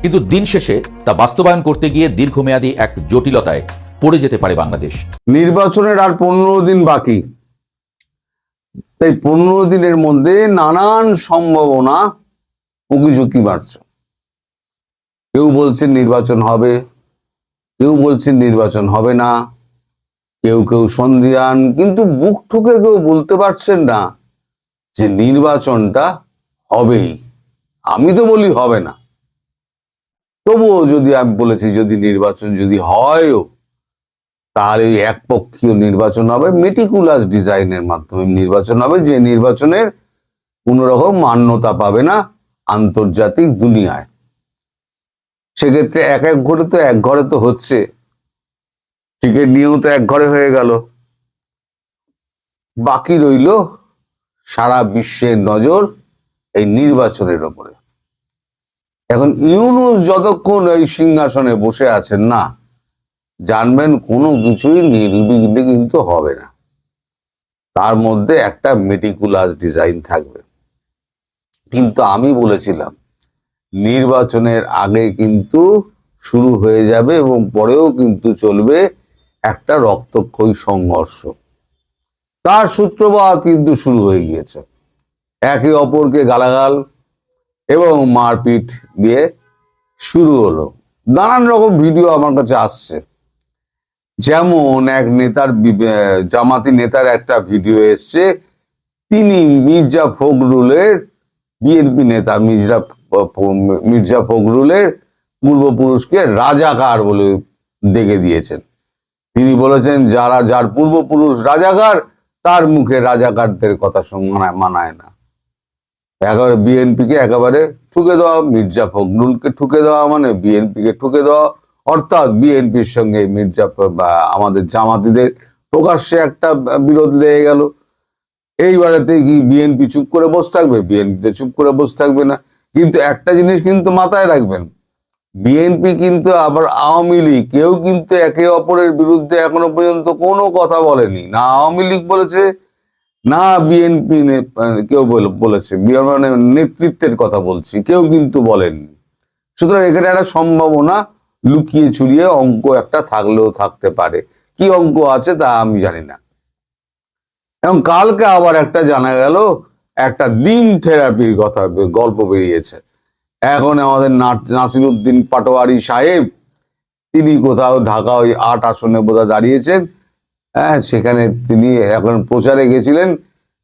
কিন্তু দিন শেষে তা বাস্তবায়ন করতে গিয়ে দীর্ঘমেয়াদী এক জটিলতায় পড়ে যেতে পারে বাংলাদেশ। নির্বাচনের আর 15 দিন বাকি, তাই 15 দিনের মধ্যে নানান সম্ভাবনা উকিঝুঁকি বাড়ছে। কেউ বলছেন নির্বাচন হবে, কেউ বলছেন নির্বাচন হবে না, কেউ কেউ সন্দিহান, কিন্তু বুক ঠুকে কেউ বলতে পারছেন না যে নির্বাচনটা হবেই। আমি তো বলি হবে না, তবুও যদি আমি বলেছি যদি নির্বাচন যদি হয়ও, তাহলে একপক্ষীয় নির্বাচন হবে, মেটিকুলাস ডিজাইনের মাধ্যমে নির্বাচন হবে, যে নির্বাচনের কোনো রকম মান্যতা পাবে না আন্তর্জাতিক দুনিয়ায়। সেক্ষেত্রে এক ঘরে তো হচ্ছে, টিকিট নিয়েও তো এক ঘরে হয়ে গেল। বাকি রইল সারা বিশ্বের নজর এই নির্বাচনের ওপরে। এখন ইউনূস যতক্ষণ এই সিংহাসনে বসে আছেন না, জানবেন কোনো কিছুই নির্বিঘ্নে কিন্তু হবে না। তার মধ্যে একটা মেটিকুলাস ডিজাইন থাকবে। কিন্তু আমি বলেছিলাম নির্বাচনের আগে কিন্তু শুরু হয়ে যাবে এবং পরেও কিন্তু চলবে একটা রক্তক্ষয়ী সংঘর্ষ। তার সূত্রপাত কিন্তু শুরু হয়ে গিয়েছে। একে অপরকে গালাগাল এবং মারপিট দিয়ে শুরু হলো। নানান রকম ভিডিও আমার কাছে আসছে। যেমন এক নেতার, জামাতি নেতার একটা ভিডিও এসছে, তিনি মির্জা ফখরুলের, বিএনপি নেতা মির্জা ফখরুলের পূর্বপুরুষকে রাজাকার বলে ডেকে দিয়েছেন। তিনি বলেছেন যার পূর্বপুরুষ রাজাকার, তার মুখে রাজাকারদের কথা মানায় না। একেবারে বিএনপিকে একেবারে ঠুকে দেওয়া, মির্জা ফখরুলকে ঠুকে দেওয়া মানে বিএনপিকে ঠুকে দেওয়া, অর্থাৎ বিএনপির সঙ্গে আমাদের জামাতিদের প্রকাশ্যে একটা বিরোধ লেগে গেল। এইবারেতে কি বিএনপি চুপ করে বসে থাকবে? বিএনপিতে চুপ করে বসে থাকবে না। কিন্তু একটা জিনিস কিন্তু মাথায় রাখবেন, বিএনপি কিন্তু আবার আওয়ামী লীগ, কেউ কিন্তু একে অপরের বিরুদ্ধে এখনো পর্যন্ত কোনো কথা বলেনি। না আওয়ামী লীগ বলেছে, না বিএনপি কেউ বলেছে, মানে নেতৃত্বের কথা বলছি, কেউ কিন্তু বলেননি। সুতরাং এখানে একটা সম্ভাবনা লুকিয়ে ছুড়িয়ে অঙ্ক একটা থাকলেও থাকতে পারে। কি অঙ্ক আছে তা আমি জানি না। এবং কালকে আবার একটা জানা গেল, একটা ডিম থেরাপির কথা গল্প বেরিয়েছে। এখন আমাদের নাসিরুদ্দিন পাটোয়ারি সাহেব, তিনি কোথাও ঢাকা ওই 8 আসনে বোধহয় দাঁড়িয়েছেন। হ্যাঁ, সেখানে তিনি এখন প্রচারে গেছিলেন।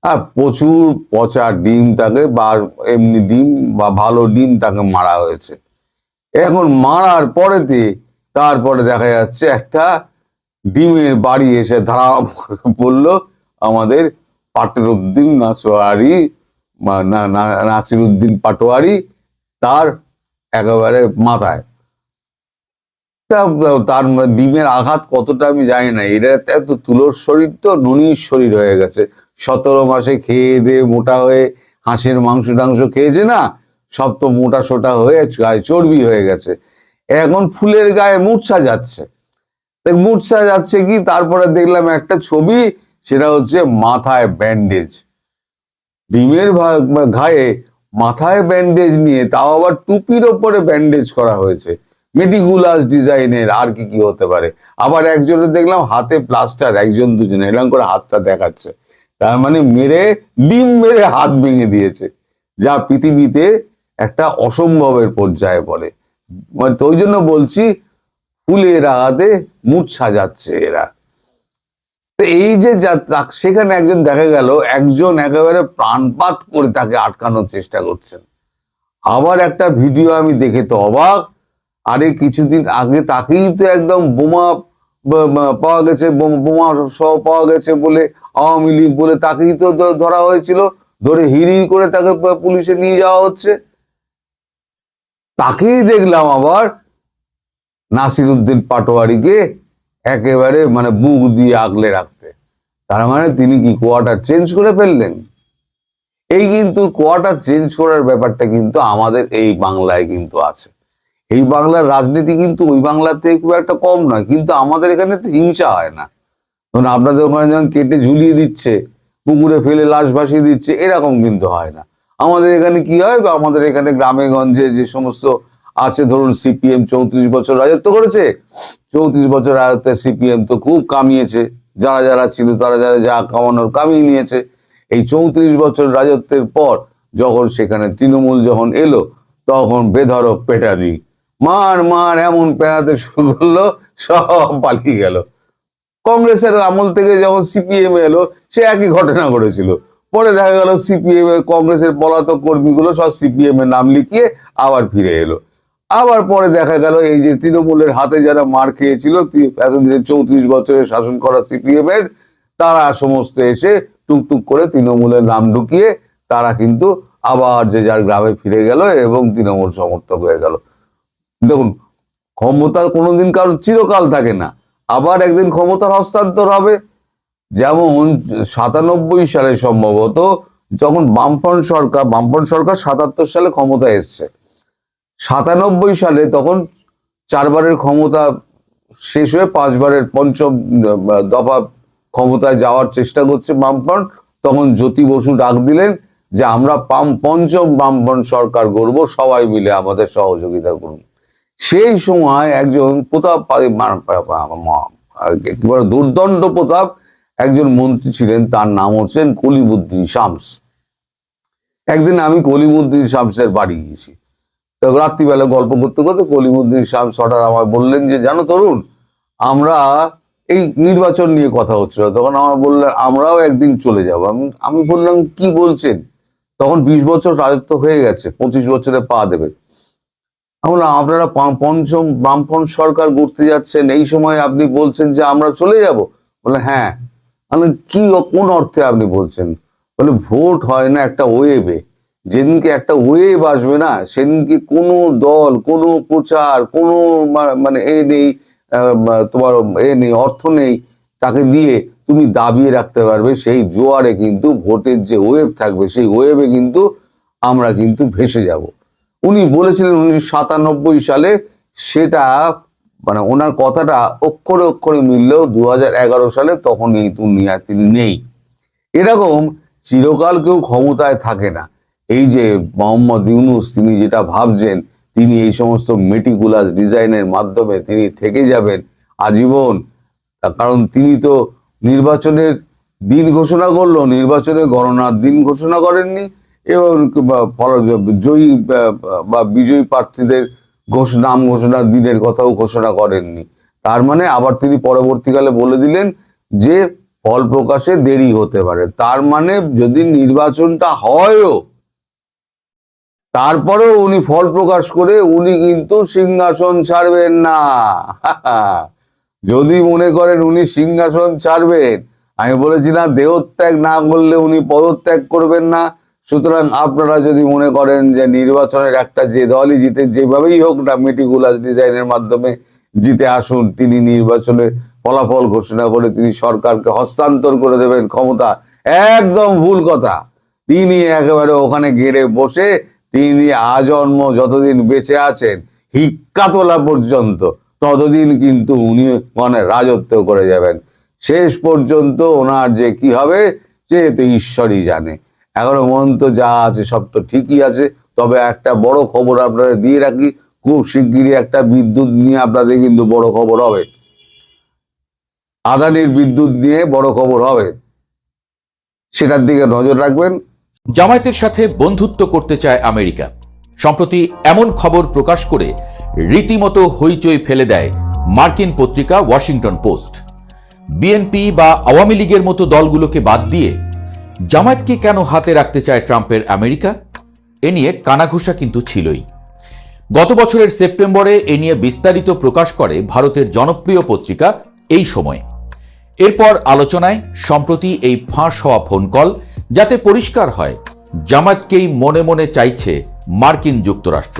আর প্রচুর পচা ডিম তাকে, বা এমনি ডিম বা ভালো ডিম তাকে মারা হয়েছে। এখন মারার পরেতে তারপরে দেখা যাচ্ছে একটা ডিমের বাড়ি এসে ধারা পড়লো আমাদের নাসিরুদ্দিন পাটোয়ারি, তার একেবারে মাথায়। তার ডিমের আঘাত কতটা আমি জানি না। এটা এত তুলোর শরীর, তো ননির শরীর হয়ে গেছে। 17 মাসে খেয়ে দিয়ে মোটা হয়ে হাঁসের মাংস টাংস খেয়েছে না, সব তো মোটা সোটা হয়ে গায়ে চর্বি হয়ে গেছে। এখন ফুলের গায়ে মূর্ছা যাচ্ছে। মূর্ছা যাচ্ছে কি, তারপরে দেখলাম একটা ছবি, সেটা হচ্ছে মাথায় ব্যান্ডেজ, ডিমের গায়ে মাথায় ব্যান্ডেজ নিয়ে, তাও আবার টুপির ওপরে ব্যান্ডেজ করা হয়েছে মেটিকুলাস ডিজাইনের। আর কি হতে পারে? আবার একজনের দেখলাম হাতে প্লাস্টার, একজন দুজন এরকম করে হাতটা দেখাচ্ছে। তার মানে ডিম মেরে হাত ভেঙে দিয়েছে, যা পৃথিবীতে একটা অসম্ভবের পর্যায়ে পড়ে। মানে তো ওই জন্য বলছি, ফুলের আঘাতে মূর্ছা যাচ্ছে এরা। এই যে সেখানে একজন দেখা গেল, একজন একেবারে প্রাণপাত করে তাকে আটকানোর চেষ্টা করছেন। আবার একটা ভিডিও আমি দেখে তো অবাক, আরে কিছুদিন আগে তাকেই তো একদম বোমা পাওয়া গেছে, বোমা সহ পাওয়া গেছে বলে, আওয়ামী লীগ বলে তাকেই তো ধরা হয়েছিল, ধরে হিড়ি করে তাকে পুলিশে নিয়ে যাওয়া হচ্ছে। তাকেই দেখলাম আবার নাসিরুদ্দিন পাটোয়ারিকে একেবারে মানে বুক দিয়ে আগলে রাখতে। তার মানে তিনি কি কোয়ার্টার চেঞ্জ করে ফেললেন? এই কিন্তু কোয়ার্টার চেঞ্জ করার ব্যাপারটা কিন্তু আমাদের এই বাংলায় কিন্তু আছে। এই বাংলার রাজনীতি কিন্তু ওই বাংলাতে খুব একটা কম নয়, কিন্তু আমাদের এখানে তো হিংসা হয় না। ধরুন আপনাদের ওখানে যেমন কেটে ঝুলিয়ে দিচ্ছে, পুকুরে ফেলে লাশ ভাসিয়ে দিচ্ছে, এরকম কিন্তু হয় না। আমাদের এখানে কি হয়, আমাদের এখানে গ্রামে গঞ্জে যে সমস্ত আছে ধরুন সিপিএম 34 বছর রাজত্ব করেছে, 34 বছর রাজত্বে সিপিএম তো খুব কামিয়েছে, যারা যারা ছিল তারা যারা যা কামানোর কামিয়ে নিয়েছে। এই 34 বছর রাজত্বের পর যখন সেখানে তৃণমূল যখন এলো, তখন বেধড়ক পেটানি মার মার এমন পেটাতে শুরু করলো, সব পালিয়ে গেল। কংগ্রেসের আমল থেকে যখন সিপিএম এলো, সে একই ঘটনা ঘটেছিল। পরে দেখা গেল সিপিএম কংগ্রেসের পলাতক কর্মীগুলো সব সিপিএম এর নাম লিখিয়ে আবার ফিরে এলো। আবার পরে দেখা গেল এই যে তৃণমূলের হাতে যারা মার খেয়েছিল এতদিনে 34 বছরের শাসন করা সিপিএম এর, তারা সমস্ত এসে টুকটুক করে তৃণমূলের নাম ঢুকিয়ে তারা কিন্তু আবার যে যার গ্রামে ফিরে গেল এবং তৃণমূল সমর্থক হয়ে গেল। দেখুন, ক্ষমতা কোনোদিন কারোর চিরকাল থাকে না, আবার একদিন ক্ষমতার হস্তান্তর হবে। যেমন 97 সালে সম্ভবত যখন বামফ্রন্ট সরকার 77 সালে ক্ষমতা এসছে, 97 সালে তখন 4 বারের ক্ষমতা শেষ হয়ে 5 বারের পঞ্চম দফা ক্ষমতায় যাওয়ার চেষ্টা করছে বামফ্রন্ট। তখন জ্যোতি বসু ডাক দিলেন যে আমরা পঞ্চম বামফ্রন্ট সরকার গড়ব, সবাই মিলে আমাদের সহযোগিতা করুন। সেই সময় একজন প্রতাপ একেবারে দুর্দণ্ড প্রতাপ একজন মন্ত্রী ছিলেন, তার নাম হচ্ছেন কলিমুদ্দিন শামস। একদিন আমি কলিমুদ্দিন শামসের বাড়ি গিয়েছি, তো রাত্রিবেলা গল্প করতে করতে কলিমুদ্দিন শামস হঠাৎ আমায় বললেন যে জানো তরুণ, আমরা এই নির্বাচন নিয়ে কথা হচ্ছিল, তখন আমার বললেন আমরাও একদিন চলে যাব। আমি বললাম কি বলছেন? তখন 20 বছর রাজত্ব হয়ে গেছে, 25 বছরে পা দেবে। আমি বললাম আপনারা পঞ্চম বামফ্রন্ট সরকার গড়তে যাচ্ছেন, এই সময় আপনি বলছেন যে আমরা চলে যাব? বলে হ্যাঁ। আমি কি কোন অর্থে আপনি বলছেন? বলে ভোট হয় না একটা ওয়েবে, যেদিনকে একটা ওয়েব আসবে না সেদিনকে কোনো দল, কোনো প্রচার, কোনো মানে এ নেই, তোমার এ নেই, অর্থ নেই, তাকে দিয়ে তুমি দাবিয়ে রাখতে পারবে সেই জোয়ারে কিন্তু ভোটের যে ওয়েব থাকবে সেই ওয়েবে কিন্তু আমরা কিন্তু ভেসে যাব। উনি বলেছিলেন 1997 সালে, সেটা মানে ওনার কথাটা অক্ষরে অক্ষরে মিললেও 2011 সালে তখন এই দুনিয়ায় তিনি নেই। এরকম চিরকাল কেউ ক্ষমতায় থাকে না। এই যে মোহাম্মদ ইউনূস, তিনি যেটা ভাবছেন, তিনি এই সমস্ত মেটিকুলাস ডিজাইনের মাধ্যমে তিনি থেকে যাবেন আজীবন, কারণ তিনি তো নির্বাচনের দিন ঘোষণা করলো, নির্বাচনে গণনার দিন ঘোষণা করেননি এবং জয়ী বা বিজয়ী প্রার্থীদের নাম ঘোষণার দিনের কথাও ঘোষণা করেননি। তার মানে আবার তিনি পরবর্তীকালে বলে দিলেন যে ফল প্রকাশে দেরি হতে পারে। তার মানে যদি নির্বাচনটা হয়ও, তারপরেও উনি ফল প্রকাশ করে উনি কিন্তু সিংহাসন ছাড়বেন না। যদি মনে করেন উনি সিংহাসন ছাড়বেন, আমি বলেছিলাম দেহত্যাগ না করলে উনি পদত্যাগ করবেন না। সুতরাং আপনারা যদি মনে করেন যে নির্বাচনের একটা যে দলই জিতে, যেভাবেই হোক না মেটিকুলাস ডিজাইনের মাধ্যমে জিতে আসুন, তিনি নির্বাচনে ফলাফল ঘোষণা করে তিনি সরকারকে হস্তান্তর করে দেবেন ক্ষমতা, একদম ভুল কথা। তিনি একেবারে ওখানে গেড়ে বসে তিনি আজন্ম যতদিন বেঁচে আছেন, হিক্কা তোলা পর্যন্ত, ততদিন কিন্তু উনি মানে রাজত্ব করে যাবেন। শেষ পর্যন্ত ওনার যে কি হবে সে তো ঈশ্বরই জানে। এখনো পর্যন্ত যা আছে সব তো ঠিকই আছে। তবে একটা বড় খবর আপনাদের দিয়ে রাখি, খুব শিগগিরই একটা বিদ্যুৎ নিয়ে আপনাদের কিন্তু বড় খবর হবে, আদানির বিদ্যুৎ নিয়ে বড় খবর হবে, সেটার দিকে নজর রাখবেন। জামায়াতের সাথে বন্ধুত্ব করতে চায় আমেরিকা। সম্প্রতি এমন খবর প্রকাশ করে রীতিমতো হইচই ফেলে দেয় মার্কিন পত্রিকা ওয়াশিংটন পোস্ট। বিএনপি বা আওয়ামী লীগের মতো দলগুলোকে বাদ দিয়ে জামায়াতকে কেন হাতে রাখতে চায় ট্রাম্পের আমেরিকা? এ নিয়ে কানাঘুষা কিন্তু ছিলই। গত বছরের সেপ্টেম্বরে এ নিয়ে বিস্তারিত প্রকাশ করে ভারতের জনপ্রিয় পত্রিকা এই সময়। এরপর আলোচনায় সম্প্রতি এই ফাঁস হওয়া ফোন কল, যাতে পরিষ্কার হয় জামায়াতকেই মনে মনে চাইছে মার্কিন যুক্তরাষ্ট্র।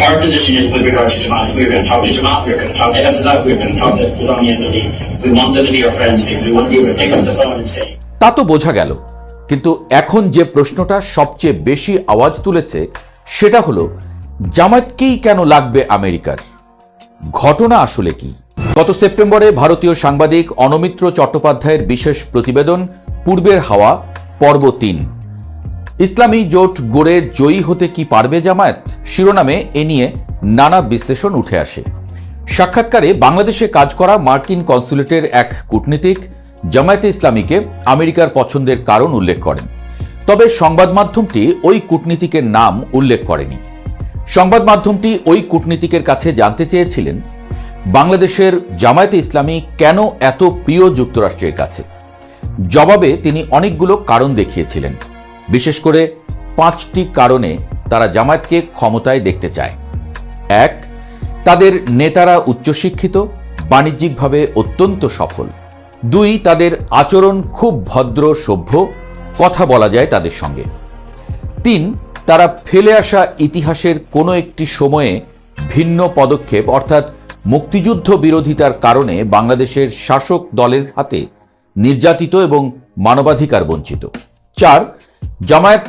Our position is with regard to Jamaat. We're going to talk to Jamaat. We're going to talk to Hafizat. We're going to talk to Islamic entity. We want them to be our friends. We want you to pick up the phone and say. তা তো বোঝা গেল, কিন্তু এখন যে প্রশ্নটা সবচেয়ে বেশি আওয়াজ তুলেছে সেটা হলো জামায়াতকেই কেন লাগবে আমেরিকার? ঘটনা আসলে কি? গত সেপ্টেম্বরে ভারতীয় সাংবাদিক অনমিত্র চট্টোপাধ্যায়ের বিশেষ প্রতিবেদন পূর্বের হাওয়া পর্ব 3, ইসলামী জোট গড়ে জয়ী হতে কি পারবে জামায়াত শিরোনামে এ নিয়ে নানা বিশ্লেষণ উঠে আসে। সাক্ষাৎকারে বাংলাদেশে কাজ করা মার্কিন কনসুলেটের এক কূটনীতিক জামায়াতে ইসলামীকে আমেরিকার পছন্দের কারণ উল্লেখ করেন। তবে সংবাদ মাধ্যমটি ওই কূটনীতিকের নাম উল্লেখ করেনি। সংবাদ মাধ্যমটি ওই কূটনীতিকের কাছে জানতে চেয়েছিলেন বাংলাদেশের জামায়াতে ইসলামী কেন এত প্রিয় যুক্তরাষ্ট্রের কাছে। জবাবে তিনি অনেকগুলো কারণ দেখিয়েছিলেন। বিশেষ করে 5টি কারণে তারা জামায়াতকে ক্ষমতায় দেখতে চায়। 1, তাদের নেতারা উচ্চশিক্ষিত, বাণিজ্যিকভাবে অত্যন্ত সফল। 2, তাদের আচরণ খুব ভদ্র সভ্য, কথা বলা যায় তাদের সঙ্গে। 3, তারা ফেলে আসা ইতিহাসের কোনো একটি সময়ে ভিন্ন পদক্ষেপ অর্থাৎ মুক্তিযুদ্ধ বিরোধিতার কারণে বাংলাদেশের শাসক দলের হাতে নির্যাতিত এবং মানবাধিকার বঞ্চিত। 4, জামায়াত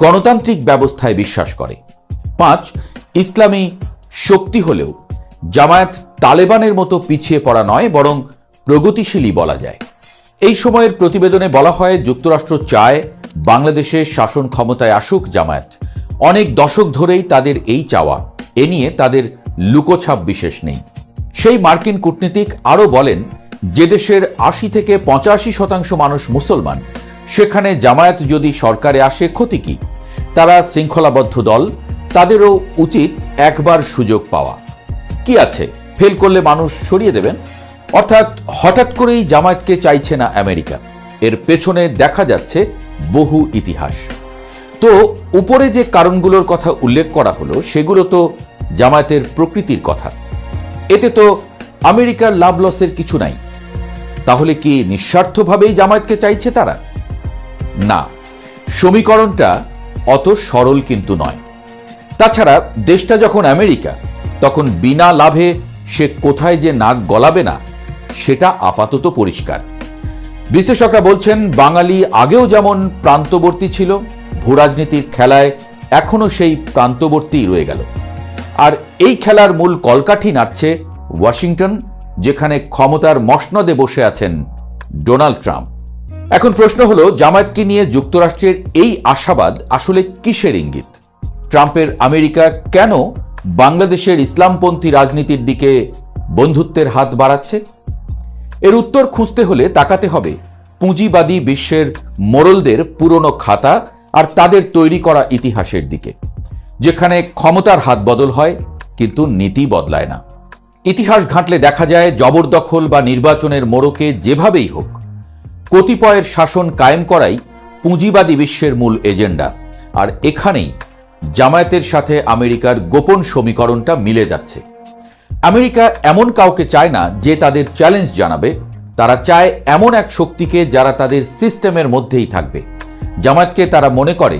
গণতান্ত্রিক ব্যবস্থায় বিশ্বাস করে। 5, ইসলামী শক্তি হলেও জামায়াত তালেবানের মতো পিছিয়ে পড়া নয়, বরং প্রগতিশীলী বলা যায়। এই সময়ের প্রতিবেদনে বলা হয় যুক্তরাষ্ট্র চায় বাংলাদেশে শাসন ক্ষমতায় আসুক জামায়াত। অনেক দশক ধরেই তাদের এই চাওয়া, এ নিয়ে তাদের লুকোছাপ বিশেষ নেই। সেই মার্কিন কূটনীতিক আরও বলেন, যে দেশের 80 থেকে 85% মানুষ মুসলমান, সেখানে জামায়াত যদি সরকারে আসে ক্ষতি কি? তারা শৃঙ্খলাবদ্ধ দল, তাদেরও উচিত একবার সুযোগ পাওয়া। কি আছে, ফেল করলে মানুষ সরিয়ে দেবেন? অর্থাৎ হঠাৎ করেই জামায়াতকে চাইছে না আমেরিকা। এর পেছনে দেখা যাচ্ছে বহু ইতিহাস। তো উপরে যে কারণগুলোর কথা উল্লেখ করা হলো সেগুলো তো জামায়াতের প্রকৃতির কথা। এতে তো আমেরিকার লাভ লসের কিছু নাই। তাহলে কি নিঃস্বার্থভাবেই জামায়াতকে চাইছে তারা? না, সমীকরণটা অত সরল কিন্তু নয়। তাছাড়া দেশটা যখন আমেরিকা, তখন বিনা লাভে সে কোথায় যে নাক গলাবে না সেটা আপাতত পরিষ্কার। বিশ্লেষকরা বলছেন বাঙালি আগেও যেমন প্রান্তবর্তী ছিল, ভূরাজনীতির খেলায় এখনো সেই প্রান্তবর্তী রয়ে গেল। আর এই খেলার মূল কলকাঠি নাড়ছে ওয়াশিংটন, যেখানে ক্ষমতার মসনদে বসে আছেন ডোনাল্ড ট্রাম্প। এখন প্রশ্ন হলো, জামায়াতকে নিয়ে যুক্তরাষ্ট্রের এই আশাবাদ আসলে কিসের ইঙ্গিত? ট্রাম্পের আমেরিকা কেন বাংলাদেশের ইসলামপন্থী রাজনীতির দিকে বন্ধুত্বের হাত বাড়াচ্ছে? এর উত্তর খুঁজতে হলে তাকাতে হবে পুঁজিবাদী বিশ্বের মোড়লদের পুরনো খাতা আর তাদের তৈরি করা ইতিহাসের দিকে, যেখানে ক্ষমতার হাত বদল হয় কিন্তু নীতি বদলায় না। ইতিহাস ঘাঁটলে দেখা যায় জবরদখল বা নির্বাচনের মোড়কে যেভাবেই হোক কতিপয়ের শাসন কায়েম করাই পুঁজিবাদী বিশ্বের মূল এজেন্ডা। আর এখানেই জামায়াতের সাথে আমেরিকার গোপন সমীকরণটা মিলে যাচ্ছে। আমেরিকা এমন কাউকে চায় না যে তাদের চ্যালেঞ্জ জানাবে। তারা চায় এমন এক শক্তিকে যারা তাদের সিস্টেমের মধ্যেই থাকবে। জামায়াতকে তারা মনে করে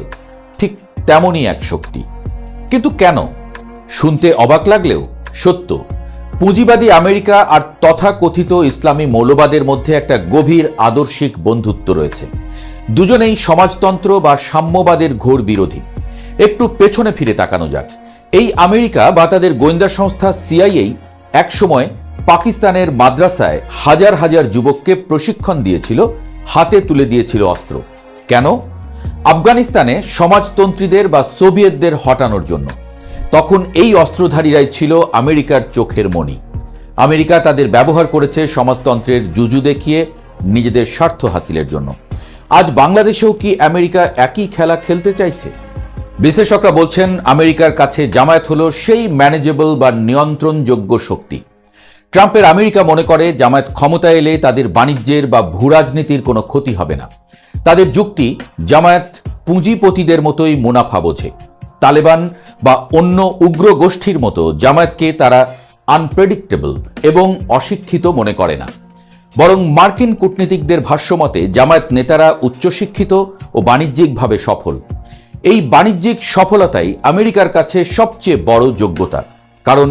ঠিক তেমনই এক শক্তি। কিন্তু কেন? শুনতে অবাক লাগলেও সত্য। পুঁজিবাদী আমেরিকা আর তথাকথিত ইসলামী মৌলবাদের মধ্যে একটা গভীর আদর্শিক বন্ধুত্ব রয়েছে। দুজনেই সমাজতন্ত্র বা সাম্যবাদের ঘোর বিরোধী। একটু পেছনে ফিরে তাকানো যাক। এই আমেরিকা বা তাদের গোয়েন্দা সংস্থা সিআইএ একসময় পাকিস্তানের মাদ্রাসায় হাজার হাজার যুবককে প্রশিক্ষণ দিয়েছিল, হাতে তুলে দিয়েছিল অস্ত্র। কেন? আফগানিস্তানে সমাজতন্ত্রীদের বা সোভিয়েতদের হটানোর জন্য। তখন এই অস্ত্রধারীরাই ছিল আমেরিকার চোখের মণি। আমেরিকা তাদের ব্যবহার করেছে সমাজতন্ত্রের জুজু দেখিয়ে নিজেদের স্বার্থ হাসিলের জন্য। আজ বাংলাদেশেও কি আমেরিকা একই খেলা খেলতে চাইছে? বিশ্লেষকরা বলছেন আমেরিকার কাছে জামায়াত হলো সেই ম্যানেজেবল বা নিয়ন্ত্রণযোগ্য শক্তি। ট্রাম্পের আমেরিকা মনে করে জামায়াত ক্ষমতায় এলে তাদের বাণিজ্যের বা ভূরাজনীতির কোনো ক্ষতি হবে না। তাদের যুক্তি, জামায়াত পুঁজিপতিদের মতোই মুনাফা বোঝে। তালেবান বা অন্য উগ্র গোষ্ঠীর মতো জামায়াতকে তারা আনপ্রেডিক্টেবল এবং অশিক্ষিত মনে করে না। বরং মার্কিন কূটনীতিকদের ভাষ্যমতে জামায়াত নেতারা উচ্চশিক্ষিত ও বাণিজ্যিকভাবে সফল। এই বাণিজ্যিক সফলতাই আমেরিকার কাছে সবচেয়ে বড় যোগ্যতা। কারণ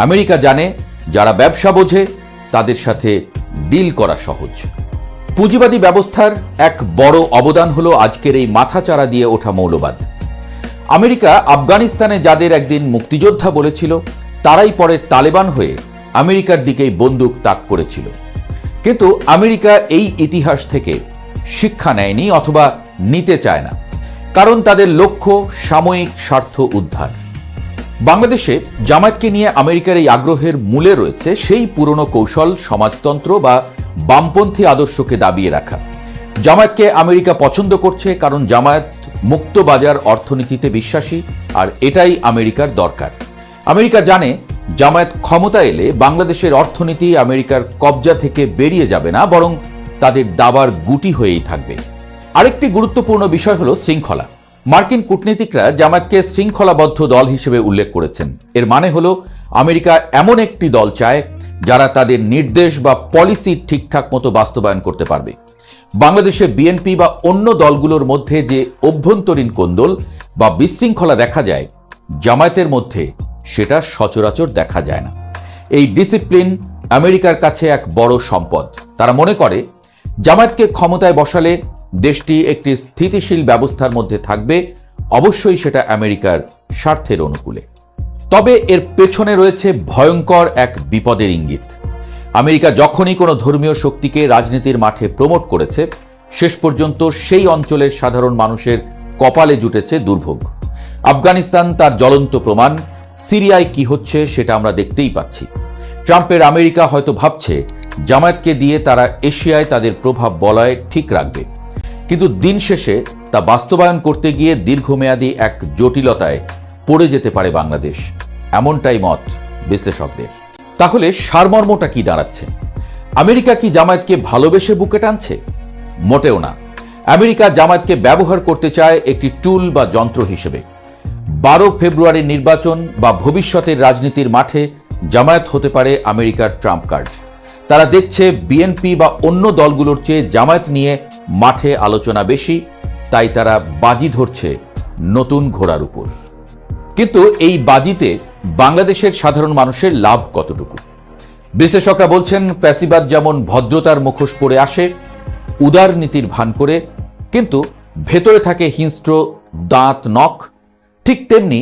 আমেরিকা জানে যারা ব্যবসা বোঝে তাদের সাথে ডিল করা সহজ। পুঁজিবাদী ব্যবস্থার এক বড় অবদান হলো আজকের এই মাথাচাড়া দিয়ে ওঠা মৌলবাদ। আমেরিকা আফগানিস্তানে যাদের একদিন মুক্তিযোদ্ধা বলেছিল, তারাই পরে তালেবান হয়ে আমেরিকার দিকেই বন্দুক তাক করেছিল। কিন্তু আমেরিকা এই ইতিহাস থেকে শিক্ষা নেয়নি অথবা নিতে চায় না। কারণ তাদের লক্ষ্য সাময়িক স্বার্থ উদ্ধার। বাংলাদেশে জামায়াতকে নিয়ে আমেরিকার এই আগ্রহের মূলে রয়েছে সেই পুরনো কৌশল, সমাজতন্ত্র বা বামপন্থী আদর্শকে দাবিয়ে রাখা। জামায়াতকে আমেরিকা পছন্দ করছে কারণ জামায়াত মুক্ত বাজার অর্থনীতিতে বিশ্বাসী, আর এটাই আমেরিকার দরকার। আমেরিকা জানে জামায়াত ক্ষমতা এলে বাংলাদেশের অর্থনীতি আমেরিকার কবজা থেকে বেরিয়ে যাবে না, বরং তাদের দাবার গুটি হয়েই থাকবে। আরেকটি গুরুত্বপূর্ণ বিষয় হলো শৃঙ্খলা। মার্কিন কূটনীতিকরা জামায়াতকে শৃঙ্খলাবদ্ধ দল হিসেবে উল্লেখ করেছেন। এর মানে হলো আমেরিকা এমন একটি দল চায় যারা তাদের নির্দেশ বা পলিসি ঠিকঠাক মতো বাস্তবায়ন করতে পারবে। বাংলাদেশে বিএনপি বা অন্য দলগুলোর মধ্যে যে অভ্যন্তরীণ কোন্দল বা বিশৃঙ্খলা দেখা যায়, জামায়াতের মধ্যে সেটা সচরাচর দেখা যায় না। এই ডিসিপ্লিন আমেরিকার কাছে এক বড় সম্পদ। তারা মনে করে জামায়াতকে ক্ষমতায় বসালে দেশটি একটি স্থিতিশীল ব্যবস্থার মধ্যে থাকবে, অবশ্যই সেটা আমেরিকার স্বার্থের অনুকূলে। তবে এর পেছনে রয়েছে ভয়ঙ্কর এক বিপদের ইঙ্গিত। আমেরিকা যখনই কোনো ধর্মীয় শক্তিকে রাজনীতির মাঠে প্রমোট করেছে, শেষ পর্যন্ত সেই অঞ্চলের সাধারণ মানুষের কপালে জুটেছে দুর্ভোগ। আফগানিস্তান তার জ্বলন্ত প্রমাণ, সিরিয়ায় কি হচ্ছে সেটা আমরা দেখতেই পাচ্ছি। ট্রাম্পের আমেরিকা হয়তো ভাবছে জামায়াতকে দিয়ে তারা এশিয়ায় তাদের প্রভাব বলয় ঠিক রাখবে, কিন্তু দিন শেষে তা বাস্তবায়ন করতে গিয়ে দীর্ঘমেয়াদী এক জটিলতায় পড়ে যেতে পারে বাংলাদেশ, এমনটাই মত বিশ্লেষকদের। তাহলে সারমর্মটা কি দাঁড়াচ্ছে? আমেরিকা কি জামায়াতকে ভালোবেসে বুকে টানছে? মোটেও না। আমেরিকা জামায়াতকে ব্যবহার করতে চায় একটি টুল বা যন্ত্র হিসেবে। 12 ফেব্রুয়ারির নির্বাচন বা ভবিষ্যতের রাজনীতির মাঠে জামায়াত হতে পারে আমেরিকার ট্রাম্প কার্ড। তারা দেখছে বিএনপি বা অন্য দলগুলোর চেয়ে জামায়াত নিয়ে মাঠে আলোচনা বেশি, তাই তারা বাজি ধরছে নতুন ঘোড়ার উপর। কিন্তু এই বাজিতে বাংলাদেশের সাধারণ মানুষের লাভ কতটুকু? বিশ্লেষকরা বলছেন, ফ্যাসিবাদ যেমন ভদ্রতার মুখোশ পরে আসে উদারনীতির ভান করে, কিন্তু ভেতরে থাকে হিংস্র দাঁত নখ, ঠিক তেমনি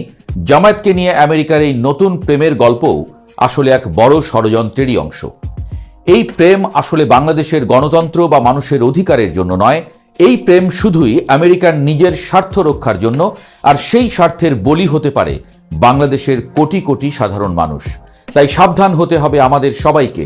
জামায়াতকে নিয়ে আমেরিকার এই নতুন প্রেমের গল্পও আসলে এক বড় ষড়যন্ত্রেরই অংশ। এই প্রেম আসলে বাংলাদেশের গণতন্ত্র বা মানুষের অধিকারের জন্য নয়, এই প্রেম শুধুই আমেরিকার নিজের স্বার্থ রক্ষার জন্য, আর সেই স্বার্থের বলি হতে পারে বাংলাদেশের কোটি কোটি সাধারণ মানুষ। তাই সাবধান হতে হবে আমাদের সবাইকে।